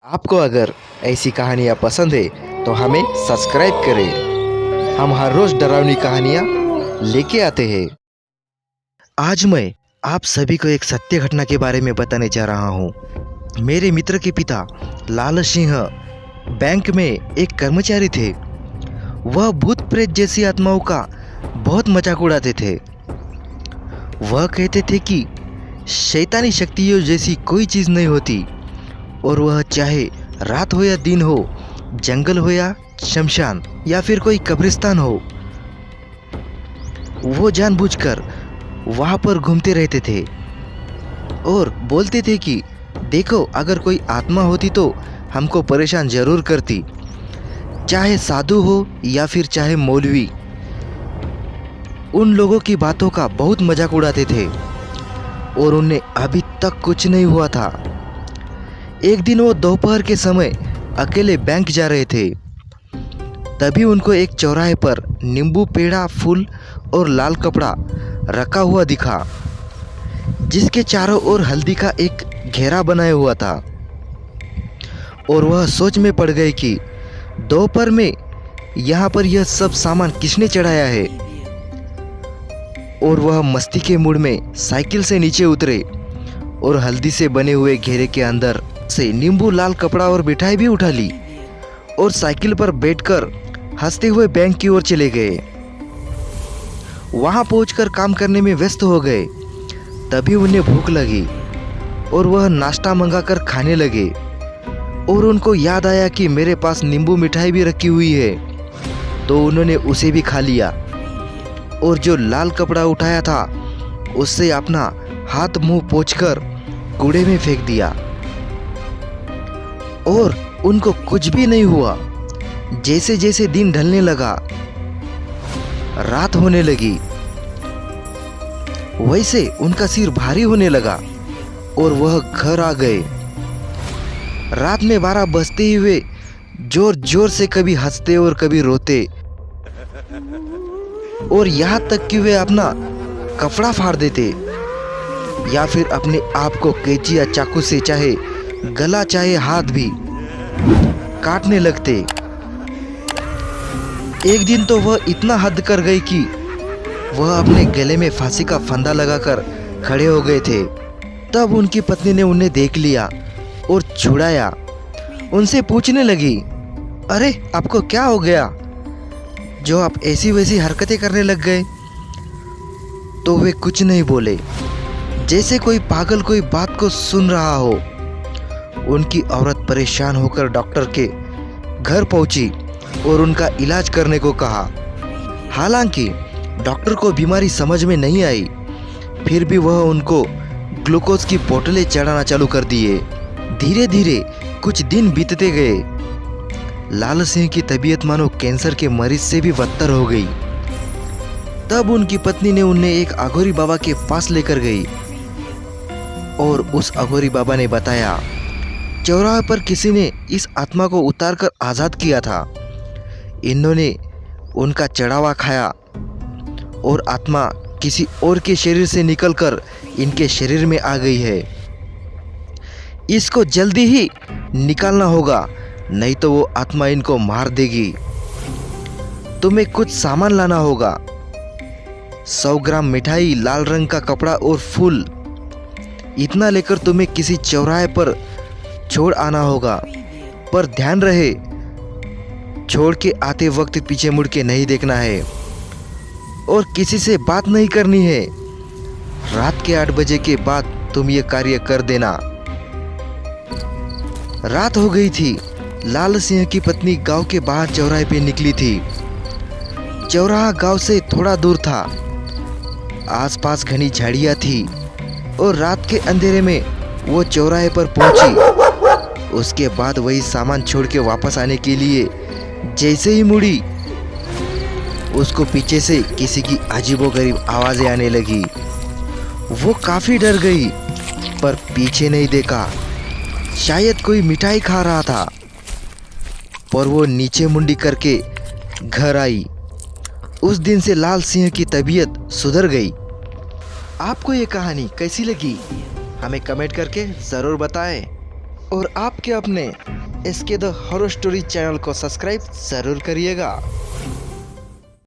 आपको अगर ऐसी कहानियाँ पसंद है तो हमें सब्सक्राइब करें। हम हर रोज डरावनी कहानियाँ लेके आते हैं। आज मैं आप सभी को एक सत्य घटना के बारे में बताने जा रहा हूँ। मेरे मित्र के पिता लाल सिंह बैंक में एक कर्मचारी थे। वह भूत प्रेत जैसी आत्माओं का बहुत मजाक उड़ाते थे। वह कहते थे कि शैतानी शक्तियों जैसी कोई चीज़ नहीं होती और वह चाहे रात हो या दिन हो, जंगल हो या शमशान या फिर कोई कब्रिस्तान हो, वो जानबूझकर वहाँ पर घूमते रहते थे और बोलते थे कि देखो, अगर कोई आत्मा होती तो हमको परेशान जरूर करती, चाहे साधु हो या फिर चाहे मौलवी। उन लोगों की बातों का बहुत मजाक उड़ाते थे और उन्हें अभी तक कुछ नहीं हुआ था। एक दिन वो दोपहर के समय अकेले बैंक जा रहे थे। तभी उनको एक चौराहे पर नींबू, पेड़ा, फूल और लाल कपड़ा रखा हुआ दिखा, जिसके चारों ओर हल्दी का एक घेरा बनाया हुआ था। और वह सोच में पड़ गए कि दोपहर में यहाँ पर यह सब सामान किसने चढ़ाया है। और वह मस्ती के मूड में साइकिल से नीचे उतरे और हल्दी से बने हुए घेरे के अंदर से नींबू, लाल कपड़ा और मिठाई भी उठा ली और साइकिल पर बैठकर हंसते हुए बैंक की ओर चले गए। वहां पहुंचकर काम करने में व्यस्त हो गए। तभी उन्हें भूख लगी और वह नाश्ता मंगाकर खाने लगे और उनको याद आया कि मेरे पास नींबू मिठाई भी रखी हुई है, तो उन्होंने उसे भी खा लिया और जो लाल कपड़ा उठाया था उससे अपना हाथ मुंह पोंछकर कूड़े में फेंक दिया और उनको कुछ भी नहीं हुआ। जैसे जैसे दिन ढलने लगा, रात होने लगी, वैसे उनका सिर भारी होने लगा और वह घर आ गए। रात में 12 बजते ही वे जोर जोर से कभी हंसते और कभी रोते और यहाँ तक कि वे अपना कपड़ा फाड़ देते या फिर अपने आप को कैंची या चाकू से चाहे गला चाहे हाथ भी काटने लगते। एक दिन तो वह इतना हद कर गई कि वह अपने गले में फांसी का फंदा लगाकर खड़े हो गए थे। तब उनकी पत्नी ने उन्हें देख लिया और छुड़ाया। उनसे पूछने लगी, अरे आपको क्या हो गया जो आप ऐसी वैसी हरकतें करने लग गए? तो वे कुछ नहीं बोले, जैसे कोई पागल कोई बात को सुन रहा हो। उनकी औरत परेशान होकर डॉक्टर के घर पहुंची और उनका इलाज करने को कहा। हालांकि डॉक्टर को बीमारी समझ में नहीं आई, फिर भी वह उनको ग्लूकोज की बोतलें चढ़ाना चालू कर दिए। धीरे धीरे कुछ दिन बीतते गए। लाल सिंह की तबीयत मानो कैंसर के मरीज से भी बदतर हो गई। तब उनकी पत्नी ने उन्हें एक अघोरी बाबा के पास लेकर गई और उस अघोरी बाबा ने बताया, चौराहे पर किसी ने इस आत्मा को उतारकर आज़ाद किया था। इन्होंने उनका चढ़ावा खाया और आत्मा किसी और के शरीर से निकलकर इनके शरीर में आ गई है। इसको जल्दी ही निकालना होगा, नहीं तो वो आत्मा इनको मार देगी। तुम्हें कुछ सामान लाना होगा, 100 ग्राम मिठाई, लाल रंग का कपड़ा और फूल। इतना लेकर तुम्हें किसी चौराहे पर छोड़ आना होगा, पर ध्यान रहे छोड़ के आते वक्त पीछे मुड़ के नहीं देखना है और किसी से बात नहीं करनी है। रात के 8 बजे के बाद तुम ये कार्य कर देना। रात हो गई थी। लाल सिंह की पत्नी गांव के बाहर चौराहे पे निकली थी। चौराहा गांव से थोड़ा दूर था। आसपास घनी झाड़ियां थी और रात के अंधेरे में वो चौराहे पर पहुंची। उसके बाद वही सामान छोड़ के वापस आने के लिए जैसे ही मुड़ी, उसको पीछे से किसी की अजीबोगरीब आवाजें आने लगी। वो काफी डर गई, पर पीछे नहीं देखा। शायद कोई मिठाई खा रहा था, पर वो नीचे मुंडी करके घर आई। उस दिन से लाल सिंह की तबीयत सुधर गई। आपको ये कहानी कैसी लगी हमें कमेंट करके ज़रूर बताएं और आपके अपने SK the horror story channel को सब्सक्राइब ज़रूर करिएगा।